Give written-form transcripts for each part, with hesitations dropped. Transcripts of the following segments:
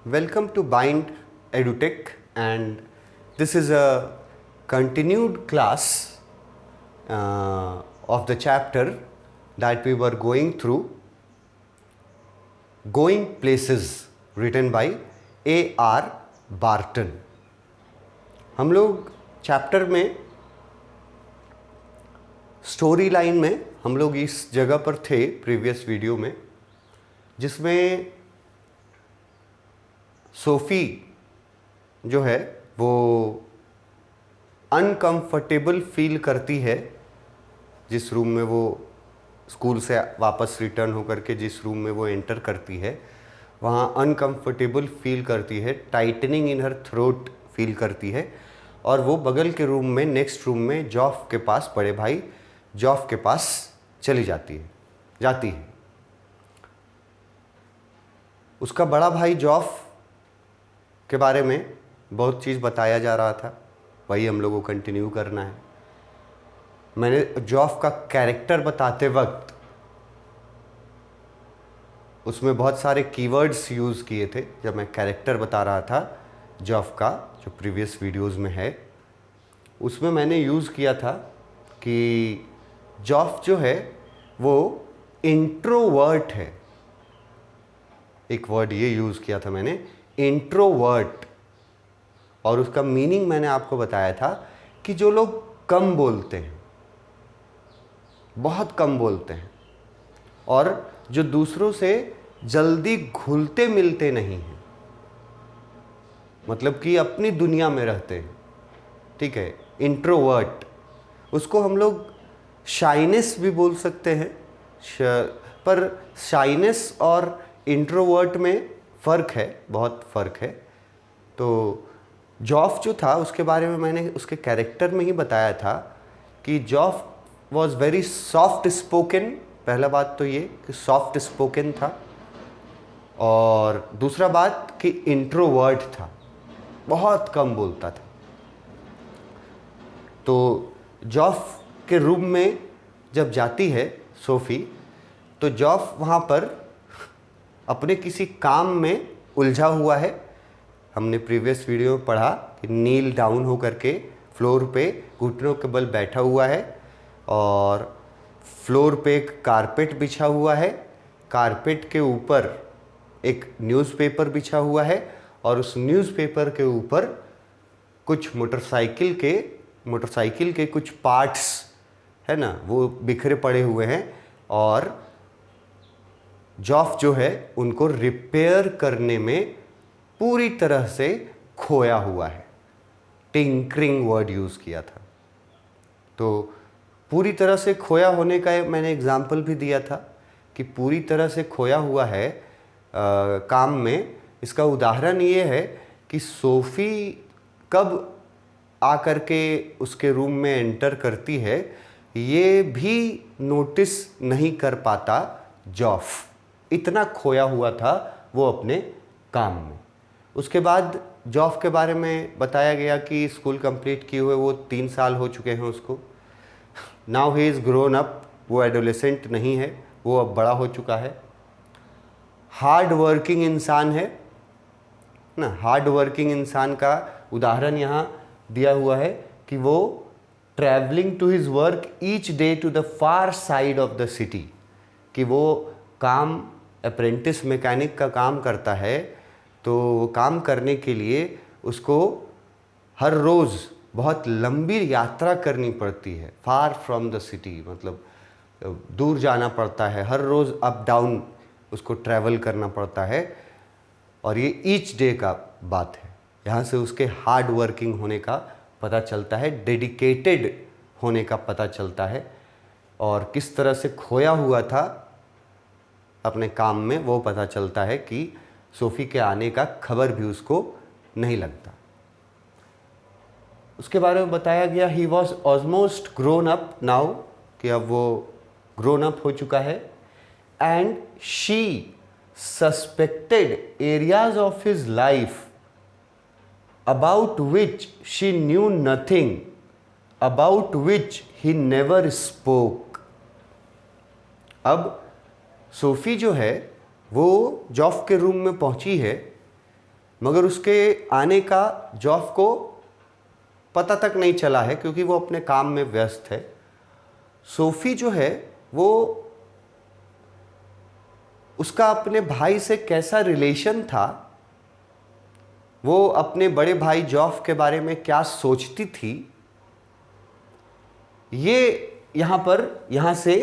Welcome to Bind EduTech, and this is a continued class of the chapter that we were going through, Going Places, written by A.R. Barton. हम लोग chapter में story line में हम लोग इस जगह पर थे प्रीवियस वीडियो में, जिसमें सोफ़ी जो है वो अनकंफर्टेबल फील करती है जिस रूम में वो स्कूल से वापस रिटर्न होकर के जिस रूम में वो एंटर करती है वहाँ अनकंफर्टेबल फील करती है, टाइटनिंग इन हर थ्रोट फील करती है, और वो बगल के रूम में नेक्स्ट रूम में जॉफ के पास, बड़े भाई जॉफ के पास चली जाती है। उसका बड़ा भाई जॉफ के बारे में बहुत चीज़ बताया जा रहा था, वही हम लोगों को कंटिन्यू करना है। मैंने जॉफ का कैरेक्टर बताते वक्त उसमें बहुत सारे कीवर्ड्स यूज़ किए थे जब मैं कैरेक्टर बता रहा था जॉफ का, जो प्रीवियस वीडियोस में है। उसमें मैंने यूज़ किया था कि जॉफ जो है वो इंट्रोवर्ट है। एक वर्ड ये यूज़ किया था मैंने, इंट्रोवर्ट, और उसका मीनिंग मैंने आपको बताया था कि जो लोग कम बोलते हैं, बहुत कम बोलते हैं, और जो दूसरों से जल्दी घुलते मिलते नहीं हैं, मतलब कि अपनी दुनिया में रहते हैं, ठीक है, इंट्रोवर्ट। उसको हम लोग शाइनेस भी बोल सकते हैं, पर शाइनेस और इंट्रोवर्ट में फ़र्क है, बहुत फ़र्क है। तो जॉफ जो था उसके बारे में मैंने उसके कैरेक्टर में ही बताया था कि जॉफ वॉज वेरी सॉफ्ट स्पोकन। पहला बात तो ये कि सॉफ्ट स्पोकन था, और दूसरा बात कि इंट्रोवर्ट था, बहुत कम बोलता था। तो जॉफ के रूम में जब जाती है सोफ़ी, तो जॉफ वहाँ पर अपने किसी काम में उलझा हुआ है। हमने प्रीवियस वीडियो में पढ़ा कि नील डाउन होकर के फ्लोर पे घुटनों के बल बैठा हुआ है, और फ्लोर पे एक कारपेट बिछा हुआ है, कारपेट के ऊपर एक न्यूज़पेपर बिछा हुआ है, और उस न्यूज़पेपर के ऊपर कुछ मोटरसाइकिल के कुछ पार्ट्स है ना, वो बिखरे पड़े हुए हैं, और जॉफ जो है उनको रिपेयर करने में पूरी तरह से खोया हुआ है। टिंकरिंग वर्ड यूज़ किया था। तो पूरी तरह से खोया होने का मैंने एग्जाम्पल भी दिया था कि पूरी तरह से खोया हुआ है काम में। इसका उदाहरण ये है कि सोफ़ी कब आकर के उसके रूम में एंटर करती है ये भी नोटिस नहीं कर पाता जॉफ, इतना खोया हुआ था वो अपने काम में। उसके बाद जॉफ के बारे में बताया गया कि स्कूल कंप्लीट किए हुए वो 3 साल हो चुके हैं उसको। Now he is grown up, वो एडोलेसेंट नहीं है, वो अब बड़ा हो चुका है। हार्ड वर्किंग इंसान है ना। हार्ड वर्किंग इंसान का उदाहरण यहाँ दिया हुआ है कि वो travelling to his work each day to the far side of the city, कि वो काम अप्रेंटिस मैकेनिक का काम करता है, तो वो काम करने के लिए उसको हर रोज़ बहुत लंबी यात्रा करनी पड़ती है, फार फ्रॉम द सिटी, मतलब दूर जाना पड़ता है, हर रोज़ अप डाउन उसको ट्रैवल करना पड़ता है, और ये ईच डे का बात है। यहाँ से उसके हार्ड वर्किंग होने का पता चलता है, डेडिकेटेड होने का पता चलता है, और किस तरह से खोया हुआ था अपने काम में वो पता चलता है कि सोफ़ी के आने का खबर भी उसको नहीं लगता। उसके बारे में बताया गया he was almost grown up now, कि अब वो ग्रोन अप हो चुका है, and she suspected areas of his life about which she knew nothing, about which he never spoke. अब सोफ़ी जो है वो जॉफ के रूम में पहुंची है, मगर उसके आने का जॉफ को पता तक नहीं चला है क्योंकि वो अपने काम में व्यस्त है। सोफी जो है वो उसका अपने भाई से कैसा रिलेशन था, वो अपने बड़े भाई जॉफ के बारे में क्या सोचती थी, ये यहाँ से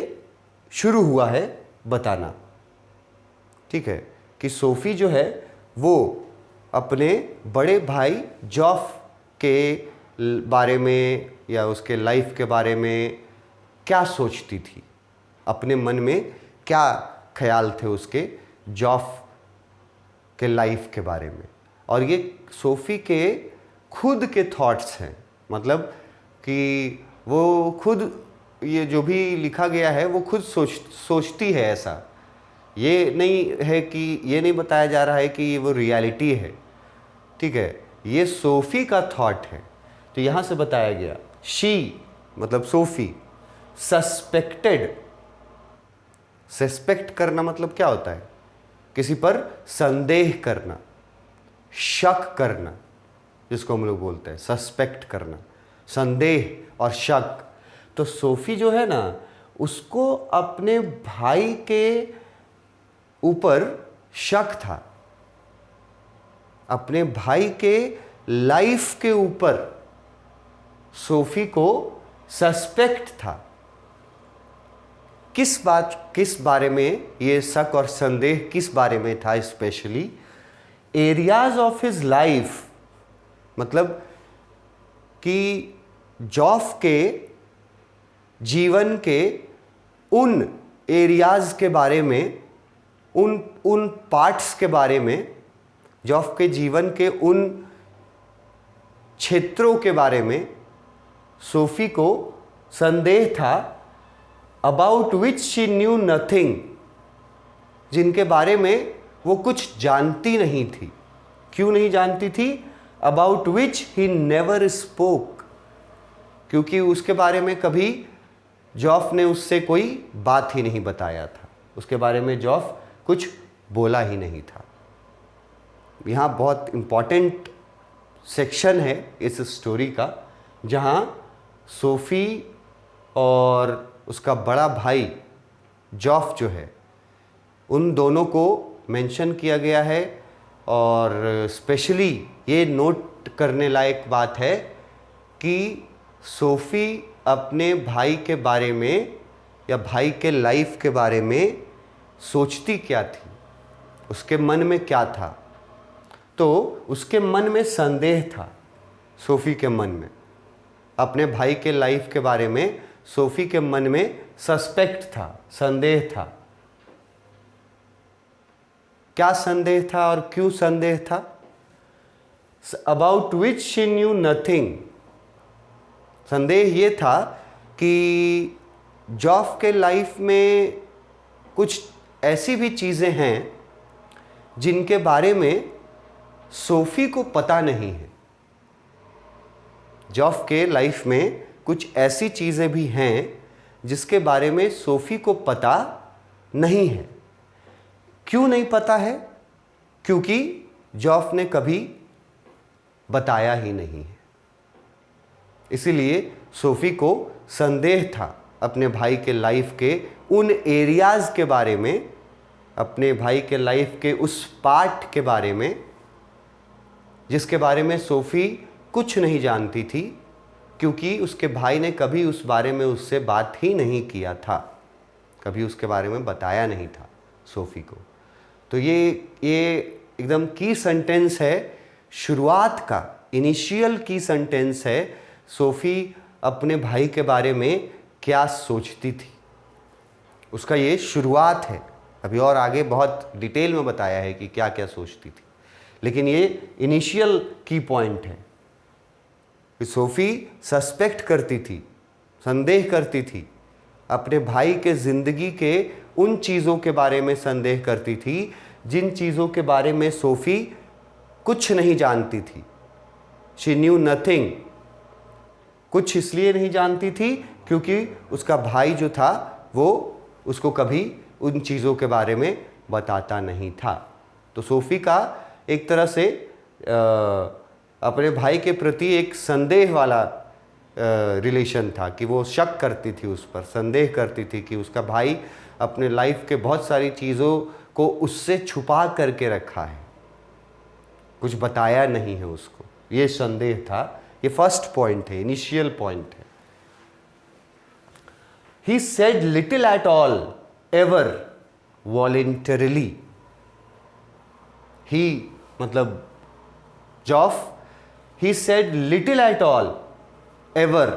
शुरू हुआ है बताना। ठीक है कि सोफी जो है वो अपने बड़े भाई जॉफ के बारे में या उसके लाइफ के बारे में क्या सोचती थी, अपने मन में क्या ख्याल थे उसके जॉफ के लाइफ के बारे में। और ये सोफ़ी के खुद के थॉट्स हैं, मतलब कि वो खुद, ये जो भी लिखा गया है वो खुद सोचती है ऐसा। ये नहीं है कि, ये नहीं बताया जा रहा है कि ये वो रियलिटी है। ठीक है, ये सोफ़ी का थॉट है। तो यहाँ से बताया गया शी मतलब सोफ़ी सस्पेक्टेड। सस्पेक्ट करना मतलब क्या होता है, किसी पर संदेह करना, शक करना, जिसको हम लोग बोलते हैं सस्पेक्ट करना, संदेह और शक। तो सोफ़ी जो है ना, उसको अपने भाई के ऊपर शक था, अपने भाई के लाइफ के ऊपर सोफ़ी को सस्पेक्ट था। किस बारे में ये शक और संदेह किस बारे में था, specially areas of his life, मतलब कि जॉफ के जीवन के उन एरियाज के बारे में, उन पार्ट्स के बारे में, जॉफ के जीवन के उन क्षेत्रों के बारे में सोफ़ी को संदेह था, about which she knew nothing, जिनके बारे में वो कुछ जानती नहीं थी। क्यों नहीं जानती थी? About which he never spoke, क्योंकि उसके बारे में कभी जॉफ ने उससे कोई बात ही नहीं बताया था, उसके बारे में जॉफ कुछ बोला ही नहीं था। यहाँ बहुत इम्पॉर्टेंट सेक्शन है इस स्टोरी का, जहाँ सोफ़ी और उसका बड़ा भाई जॉफ जो है, उन दोनों को मेंशन किया गया है। और स्पेशली ये नोट करने लायक बात है कि सोफ़ी अपने भाई के बारे में या भाई के लाइफ के बारे में सोचती क्या थी, उसके मन में क्या था। तो उसके मन में संदेह था, सोफ़ी के मन में अपने भाई के लाइफ के बारे में सोफ़ी के मन में सस्पेक्ट था, संदेह था। क्या संदेह था और क्यों संदेह था? About which she knew nothing, संदेह ये था कि जॉफ के लाइफ में कुछ ऐसी भी चीज़ें हैं जिनके बारे में सोफ़ी को पता नहीं है। जॉफ के लाइफ में कुछ ऐसी चीज़ें भी हैं जिसके बारे में सोफ़ी को पता नहीं है। क्यों नहीं पता है? क्योंकि जॉफ ने कभी बताया ही नहीं है। इसीलिए सोफ़ी को संदेह था अपने भाई के लाइफ के उन एरियाज़ के बारे में, अपने भाई के लाइफ के उस पार्ट के बारे में जिसके बारे में सोफ़ी कुछ नहीं जानती थी, क्योंकि उसके भाई ने कभी उस बारे में उससे बात ही नहीं किया था, कभी उसके बारे में बताया नहीं था सोफ़ी को। तो ये एकदम की सेंटेंस है, शुरुआत का इनिशियल की सेंटेंस है। सोफ़ी अपने भाई के बारे में क्या सोचती थी, उसका ये शुरुआत है। अभी और आगे बहुत डिटेल में बताया है कि क्या क्या सोचती थी, लेकिन ये इनिशियल की पॉइंट है कि सोफ़ी सस्पेक्ट करती थी, संदेह करती थी, अपने भाई के ज़िंदगी के उन चीज़ों के बारे में संदेह करती थी जिन चीज़ों के बारे में सोफ़ी कुछ नहीं जानती थी। शी न्यू नथिंग, कुछ इसलिए नहीं जानती थी क्योंकि उसका भाई जो था वो उसको कभी उन चीज़ों के बारे में बताता नहीं था। तो सोफ़ी का एक तरह से अपने भाई के प्रति एक संदेह वाला रिलेशन था, कि वो शक करती थी उस पर, संदेह करती थी कि उसका भाई अपने लाइफ के बहुत सारी चीज़ों को उससे छुपा करके रखा है, कुछ बताया नहीं है उसको, ये संदेह था। ये फर्स्ट पॉइंट है, इनिशियल पॉइंट है। He said little at all ever voluntarily. He मतलब जॉफ, he said little at all ever.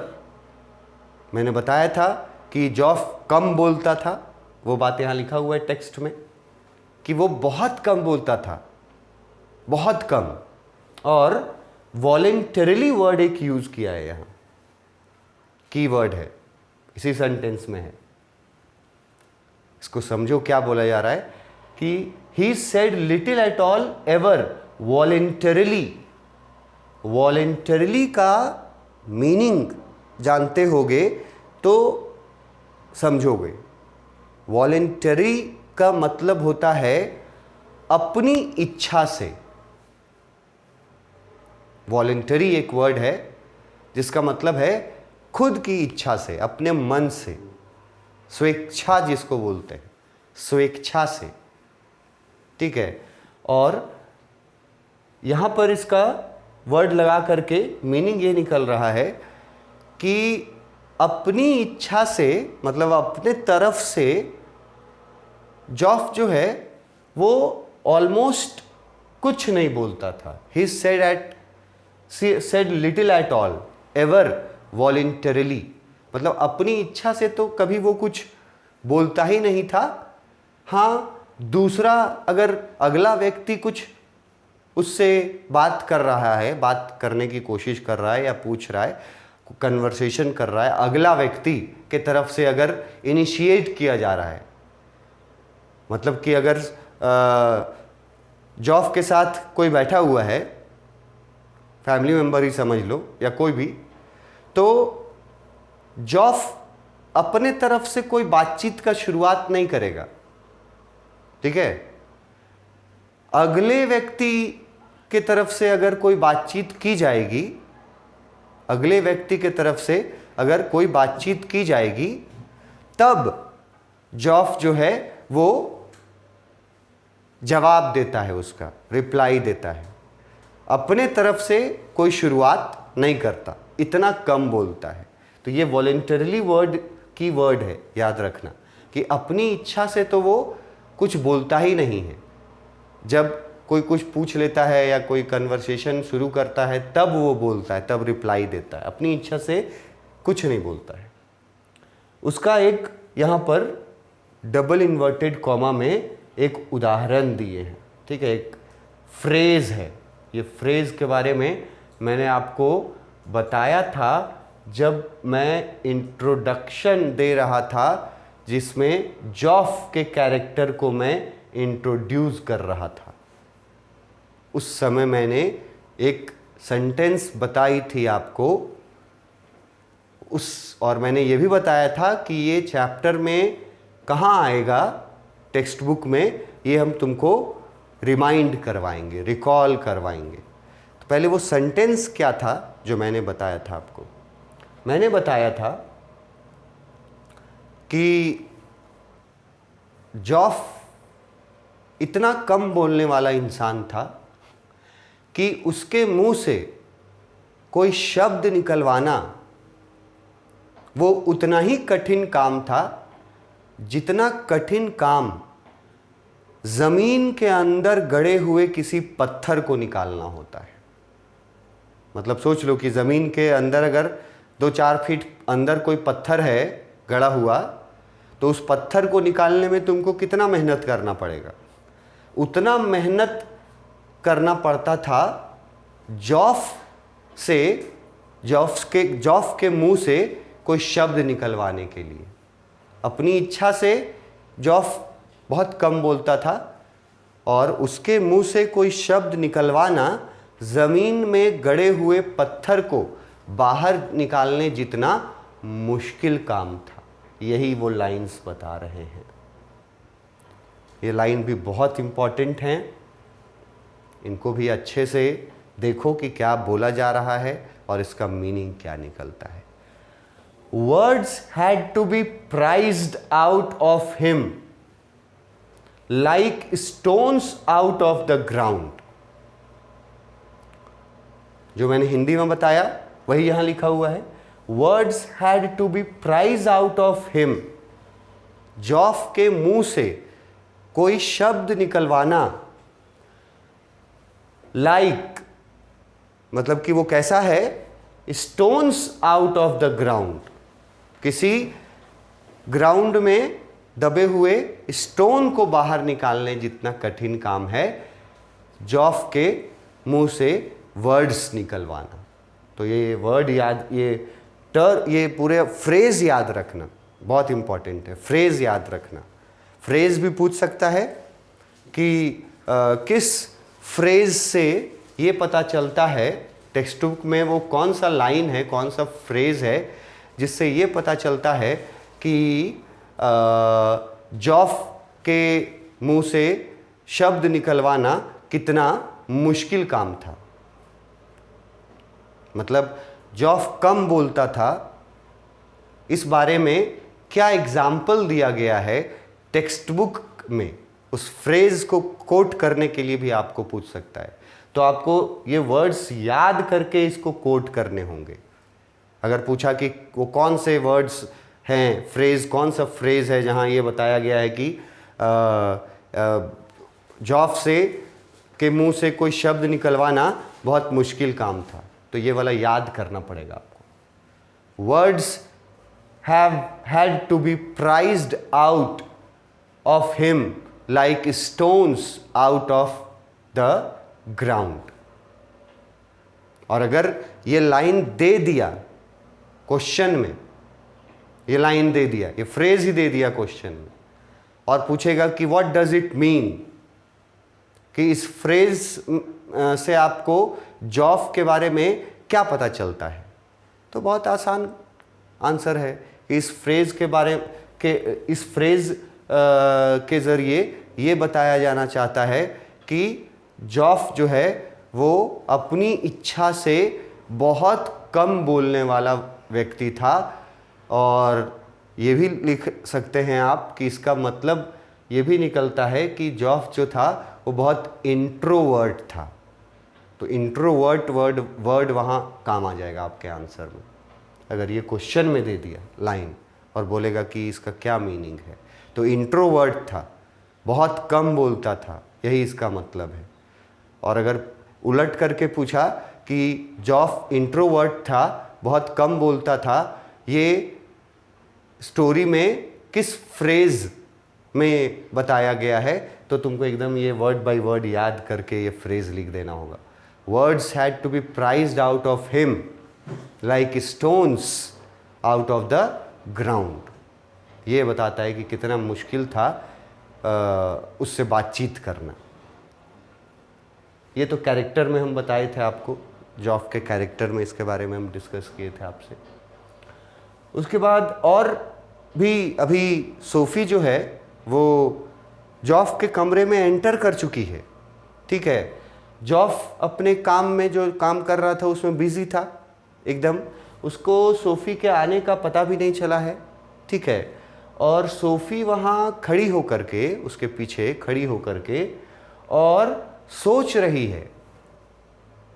मैंने बताया था कि जॉफ कम बोलता था, वो बात यहां लिखा हुआ है टेक्स्ट में कि वो बहुत कम बोलता था, बहुत कम। और वॉलेंटरली वर्ड एक यूज किया है यहां, की वर्ड है, इसी सेंटेंस में है। इसको समझो क्या बोला जा रहा है कि ही said little at all ever voluntarily. Voluntarily का मीनिंग जानते होगे तो समझोगे। वॉलेंटरी का मतलब होता है अपनी इच्छा से। वॉलेंटरी एक वर्ड है जिसका मतलब है खुद की इच्छा से, अपने मन से, स्वेच्छा जिसको बोलते हैं, स्वेच्छा से, ठीक है। और यहां पर इसका वर्ड लगा करके मीनिंग ये निकल रहा है कि अपनी इच्छा से, मतलब अपने तरफ से जॉफ जो है वो ऑलमोस्ट कुछ नहीं बोलता था। ही said little at all ever voluntarily, मतलब अपनी इच्छा से तो कभी वो कुछ बोलता ही नहीं था। हाँ, दूसरा अगर अगला व्यक्ति कुछ उससे बात कर रहा है, बात करने की कोशिश कर रहा है या पूछ रहा है, कन्वर्सेशन कर रहा है, अगला व्यक्ति के तरफ से अगर इनिशिएट किया जा रहा है, मतलब कि अगर जॉफ के साथ कोई बैठा हुआ है, फैमिली मेंबर ही समझ लो या कोई भी, तो जॉफ अपने तरफ से कोई बातचीत का शुरुआत नहीं करेगा, ठीक है। अगले व्यक्ति के तरफ से अगर कोई बातचीत की जाएगी, अगले व्यक्ति के तरफ से अगर कोई बातचीत की जाएगी, तब जॉफ जो है वो जवाब देता है, उसका रिप्लाई देता है। अपने तरफ से कोई शुरुआत नहीं करता, इतना कम बोलता है। तो ये वॉलेंटरली वर्ड की वर्ड है, याद रखना कि अपनी इच्छा से तो वो कुछ बोलता ही नहीं है। जब कोई कुछ पूछ लेता है या कोई कन्वर्सेशन शुरू करता है तब वो बोलता है, तब रिप्लाई देता है, अपनी इच्छा से कुछ नहीं बोलता है। उसका एक यहाँ पर डबल इन्वर्टेड कॉमा में एक उदाहरण दिए हैं, ठीक है, एक फ्रेज है। ये फ्रेज के बारे में मैंने आपको बताया था जब मैं इंट्रोडक्शन दे रहा था, जिसमें जॉफ के कैरेक्टर को मैं इंट्रोड्यूस कर रहा था। उस समय मैंने एक सेंटेंस बताई थी आपको और मैंने ये भी बताया था कि ये चैप्टर में कहाँ आएगा, टेक्स्ट बुक में, ये हम तुमको रिमाइंड करवाएंगे, रिकॉल करवाएंगे। तो पहले वो सेंटेंस क्या था जो मैंने बताया था आपको। मैंने बताया था कि जॉफ इतना कम बोलने वाला इंसान था कि उसके मुंह से कोई शब्द निकलवाना वो उतना ही कठिन काम था जितना कठिन काम जमीन के अंदर गड़े हुए किसी पत्थर को निकालना होता है। मतलब सोच लो कि जमीन के अंदर अगर 2-4 फीट अंदर कोई पत्थर है गड़ा हुआ, तो उस पत्थर को निकालने में तुमको कितना मेहनत करना पड़ेगा। उतना मेहनत करना पड़ता था जॉफ के मुंह से कोई शब्द निकलवाने के लिए। अपनी इच्छा से जॉफ बहुत कम बोलता था और उसके मुंह से कोई शब्द निकलवाना जमीन में गड़े हुए पत्थर को बाहर निकालने जितना मुश्किल काम था। यही वो लाइंस बता रहे हैं। ये लाइन भी बहुत इंपॉर्टेंट हैं, इनको भी अच्छे से देखो कि क्या बोला जा रहा है और इसका मीनिंग क्या निकलता है। Words had to be prized out of him like stones out of the ground. जो मैंने हिंदी में बताया वही यहां लिखा हुआ है। Words had to be prize out of him, जॉफ के मुंह से कोई शब्द निकलवाना, लाइक मतलब कि वो कैसा है, stones out of the ground, किसी ग्राउंड में दबे हुए स्टोन को बाहर निकालने जितना कठिन काम है जॉफ के मुंह से वर्ड्स निकलवाना। तो ये वर्ड याद, ये पूरे फ्रेज याद रखना बहुत इंपॉर्टेंट है। फ्रेज याद रखना, फ्रेज भी पूछ सकता है कि किस फ्रेज से ये पता चलता है, टेक्स्ट बुक में वो कौन सा लाइन है, कौन सा फ्रेज है जिससे ये पता चलता है कि जॉफ के मुंह से शब्द निकलवाना कितना मुश्किल काम था। मतलब जॉफ कम बोलता था, इस बारे में क्या एग्जाम्पल दिया गया है टेक्स्ट बुक में, उस फ्रेज को कोट करने के लिए भी आपको पूछ सकता है। तो आपको ये वर्ड्स याद करके इसको कोट करने होंगे। अगर पूछा कि वो कौन से वर्ड्स हैं, फ्रेज कौन सा फ्रेज है जहाँ ये बताया गया है कि जॉफ से के मुंह से कोई शब्द निकलवाना बहुत मुश्किल काम था, तो ये वाला याद करना पड़ेगा आपको। Words have had to be prized out of him like stones out of the ground. और अगर ये लाइन दे दिया क्वेश्चन में, ये लाइन दे दिया, ये फ्रेज ही दे दिया क्वेश्चन में, और पूछेगा कि व्हाट डज इट मीन, कि इस फ्रेज से आपको जॉफ के बारे में क्या पता चलता है, तो बहुत आसान आंसर है। इस फ्रेज के बारे के इस फ्रेज के ज़रिए ये बताया जाना चाहता है कि जॉफ जो है वो अपनी इच्छा से बहुत कम बोलने वाला व्यक्ति था। और ये भी लिख सकते हैं आप कि इसका मतलब ये भी निकलता है कि जॉफ जो था वो बहुत इंट्रोवर्ट था। तो इंट्रोवर्ट वर्ड वहाँ काम आ जाएगा आपके आंसर में, अगर ये क्वेश्चन में दे दिया लाइन और बोलेगा कि इसका क्या मीनिंग है। तो इंट्रोवर्ट था, बहुत कम बोलता था, यही इसका मतलब है। और अगर उलट करके पूछा कि जॉफ इंट्रोवर्ट था, बहुत कम बोलता था, ये स्टोरी में किस फ्रेज में बताया गया है, तो तुमको एकदम ये वर्ड बाय वर्ड याद करके ये फ्रेज लिख देना होगा। Words had to be prized out of him like stones out of the ground. ये बताता है कि कितना मुश्किल था उससे बातचीत करना। ये तो कैरेक्टर में हम बताए थे आपको, जॉफ के कैरेक्टर में इसके बारे में हम डिस्कस किए थे आपसे। उसके बाद और भी अभी सोफ़ी जो है वो जॉफ के कमरे में एंटर कर चुकी है, ठीक है। जॉफ अपने काम में जो काम कर रहा था उसमें बिजी था एकदम, उसको सोफ़ी के आने का पता भी नहीं चला है, ठीक है। और सोफ़ी वहाँ खड़ी होकर के, उसके पीछे खड़ी होकर के और सोच रही है,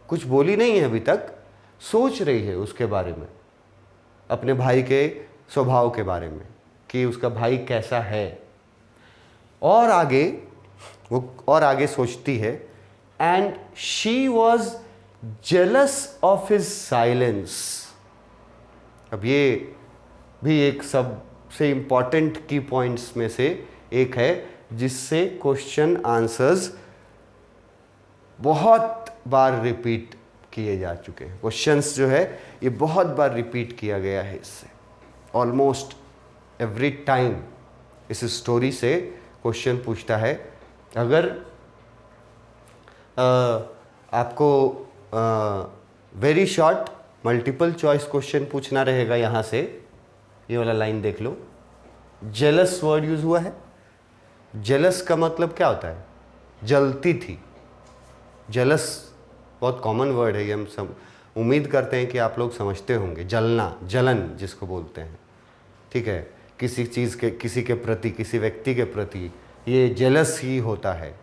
कुछ बोली नहीं है अभी तक, सोच रही है उसके बारे में, अपने भाई के स्वभाव के बारे में कि उसका भाई कैसा है। और आगे वो और आगे सोचती है, and she was jealous of his silence. अब ये भी एक सबसे इंपॉर्टेंट की पॉइंट्स में से एक है जिससे क्वेश्चन आंसर्स बहुत बार रिपीट किए जा चुके हैं। क्वेश्चंस जो है ये बहुत बार रिपीट किया गया है, इससे ऑलमोस्ट एवरी टाइम इस स्टोरी से क्वेश्चन पूछता है। अगर आपको very short multiple choice question पूछना रहेगा, यहाँ से ये वाला लाइन देख लो, जेलस वर्ड यूज हुआ है। जेलस का मतलब क्या होता है? जलती थी, जेलस बहुत कॉमन वर्ड है, ये हम सब उम्मीद करते हैं कि आप लोग समझते होंगे। जलना, जलन जिसको बोलते हैं, ठीक है, किसी चीज़ के, किसी के प्रति, किसी व्यक्ति के प्रति ये जेलस ही होता है,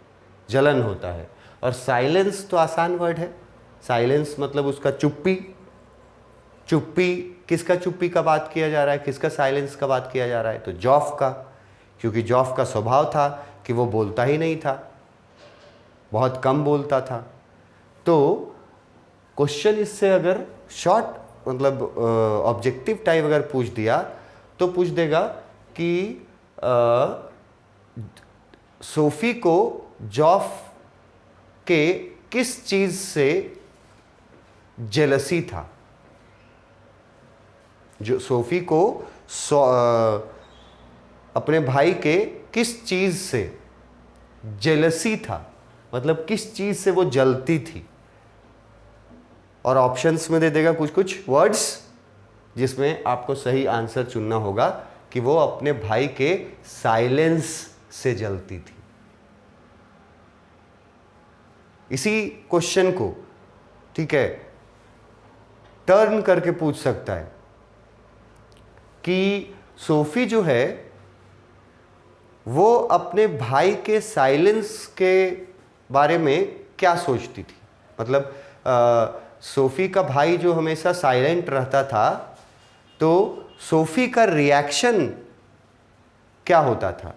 जलन होता है। और साइलेंस तो आसान वर्ड है। साइलेंस मतलब उसका चुप्पी। चुप्पी, किसका चुप्पी का बात किया जा रहा है, किसका साइलेंस का बात किया जा रहा है? तो जॉफ का, क्योंकि जॉफ का स्वभाव था कि वो बोलता ही नहीं था, बहुत कम बोलता था। तो क्वेश्चन इससे अगर शॉर्ट मतलब ऑब्जेक्टिव टाइप अगर पूछ दिया तो पूछ देगा कि सोफी को जॉफ के किस चीज़ से जेलसी था। जो सोफी को अपने भाई के किस चीज़ से जेलसी था, मतलब किस चीज़ से वो जलती थी। और ऑप्शंस में दे देगा कुछ कुछ वर्ड्स जिसमें आपको सही आंसर चुनना होगा कि वो अपने भाई के साइलेंस से जलती थी। इसी क्वेश्चन को, ठीक है, टर्न करके पूछ सकता है कि सोफी जो है वो अपने भाई के साइलेंस के बारे में क्या सोचती थी। मतलब सोफी का भाई जो हमेशा साइलेंट रहता था, तो सोफी का रिएक्शन क्या होता था,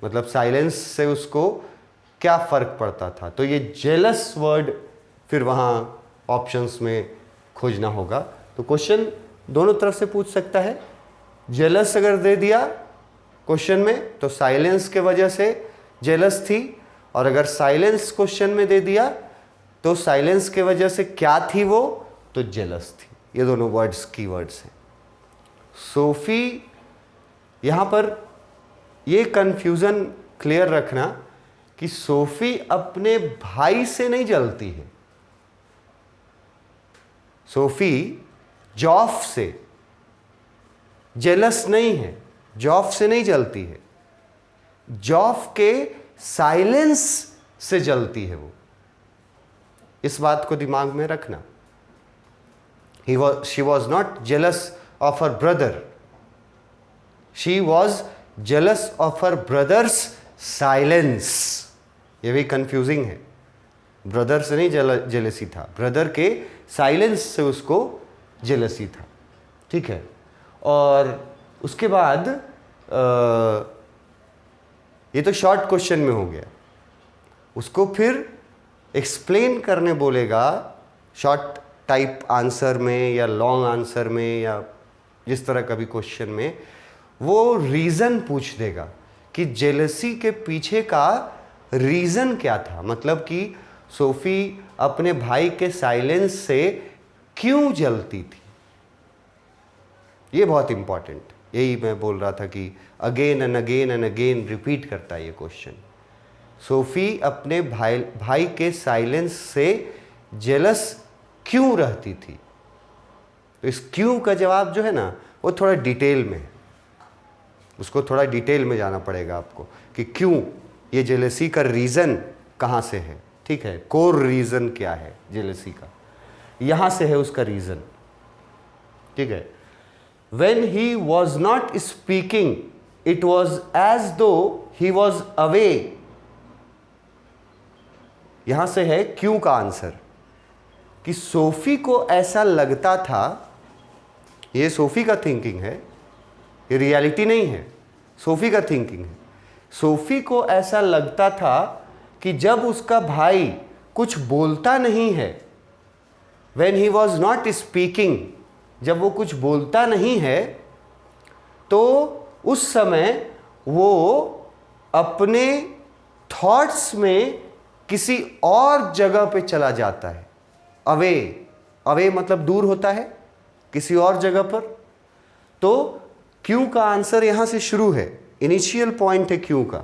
मतलब साइलेंस से उसको क्या फ़र्क पड़ता था। तो ये जेलस वर्ड फिर वहाँ ऑप्शंस में खोजना होगा। तो क्वेश्चन दोनों तरफ से पूछ सकता है। जेलस अगर दे दिया क्वेश्चन में तो साइलेंस के वजह से जेलस थी, और अगर साइलेंस क्वेश्चन में दे दिया तो साइलेंस के वजह से क्या थी वो, तो जेलस थी। ये दोनों वर्ड्स की वर्ड्स हैं। सोफी, यहाँ पर ये कंफ्यूजन क्लियर रखना कि सोफी अपने भाई से नहीं जलती है। सोफी जॉफ से जेलस नहीं है, जॉफ से नहीं जलती है, जॉफ के साइलेंस से जलती है वो। इस बात को दिमाग में रखना। She was not jealous of her brother. She was jealous of her brother's silence. ये भी कंफ्यूजिंग है। ब्रदर से नहीं जेलसी था, ब्रदर के साइलेंस से उसको जेलसी था, ठीक है। और उसके बाद ये तो शॉर्ट क्वेश्चन में हो गया। उसको फिर एक्सप्लेन करने बोलेगा शॉर्ट टाइप आंसर में या लॉन्ग आंसर में या जिस तरह का भी क्वेश्चन में, वो रीज़न पूछ देगा कि जेलसी के पीछे का रीज़न क्या था। मतलब कि सोफी अपने भाई के साइलेंस से क्यों जलती थी। ये बहुत इंपॉर्टेंट, यही मैं बोल रहा था कि अगेन एंड अगेन रिपीट करता है ये क्वेश्चन। सोफी अपने भाई के साइलेंस से जेलस क्यों रहती थी। तो इस क्यों का जवाब जो है ना वो थोड़ा डिटेल में है, उसको थोड़ा डिटेल में जाना पड़ेगा आपको कि क्यों, ये जेलसी का रीज़न कहाँ से है, ठीक है, कोर रीज़न क्या है जेलसी का, यहाँ से है उसका रीज़न, ठीक है। When he was not speaking, it was as though he was away. यहां से है क्यों का आंसर कि सोफी को ऐसा लगता था, ये सोफी का थिंकिंग है, ये रियलिटी नहीं है, सोफी का थिंकिंग है। सोफी को ऐसा लगता था कि जब उसका भाई कुछ बोलता नहीं है, when he was not speaking, जब वो कुछ बोलता नहीं है, तो उस समय वो अपने थॉट्स में किसी और जगह पे चला जाता है। अवे, अवे मतलब दूर होता है, किसी और जगह पर। तो क्यों का आंसर यहां से शुरू है, इनिशियल पॉइंट है क्यों का।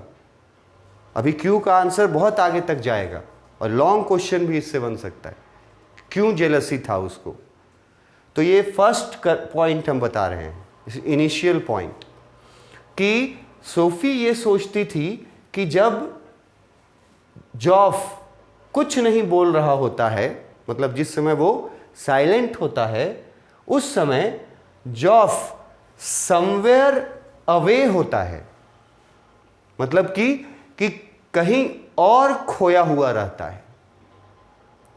अभी क्यों का आंसर बहुत आगे तक जाएगा और लॉन्ग क्वेश्चन भी इससे बन सकता है, क्यों जेलसी था उसको। तो ये फर्स्ट पॉइंट हम बता रहे हैं, इनिशियल पॉइंट, कि सोफी ये सोचती थी कि जब जॉफ कुछ नहीं बोल रहा होता है, मतलब जिस समय वो साइलेंट होता है, उस समय जॉफ समवेयर अवे होता है, मतलब कि कहीं और खोया हुआ रहता है।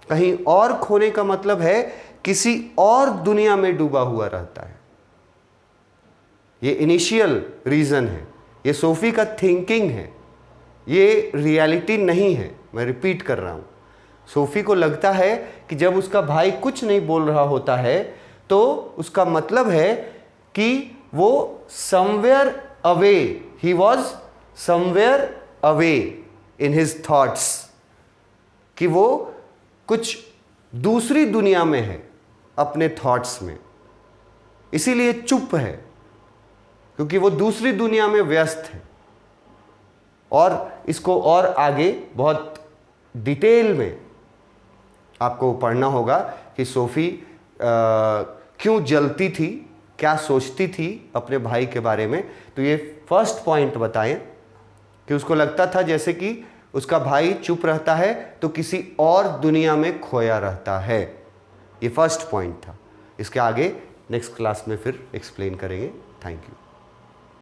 कहीं और खोने का मतलब है किसी और दुनिया में डूबा हुआ रहता है। ये इनिशियल रीजन है, ये सोफी का थिंकिंग है, ये रियलिटी नहीं है। मैं रिपीट कर रहा हूं, सोफी को लगता है कि जब उसका भाई कुछ नहीं बोल रहा होता है तो उसका मतलब है कि वो somewhere away, he was somewhere away in his thoughts, कि वो कुछ दूसरी दुनिया में है अपने थॉट्स में, इसीलिए चुप है, क्योंकि वो दूसरी दुनिया में व्यस्त है। और इसको और आगे बहुत डिटेल में आपको पढ़ना होगा कि सोफी क्यों जलती थी, क्या सोचती थी अपने भाई के बारे में। तो ये फर्स्ट पॉइंट बताएं कि उसको लगता था जैसे कि उसका भाई चुप रहता है तो किसी और दुनिया में खोया रहता है। ये फर्स्ट पॉइंट था। इसके आगे नेक्स्ट क्लास में फिर एक्सप्लेन करेंगे। Thank you.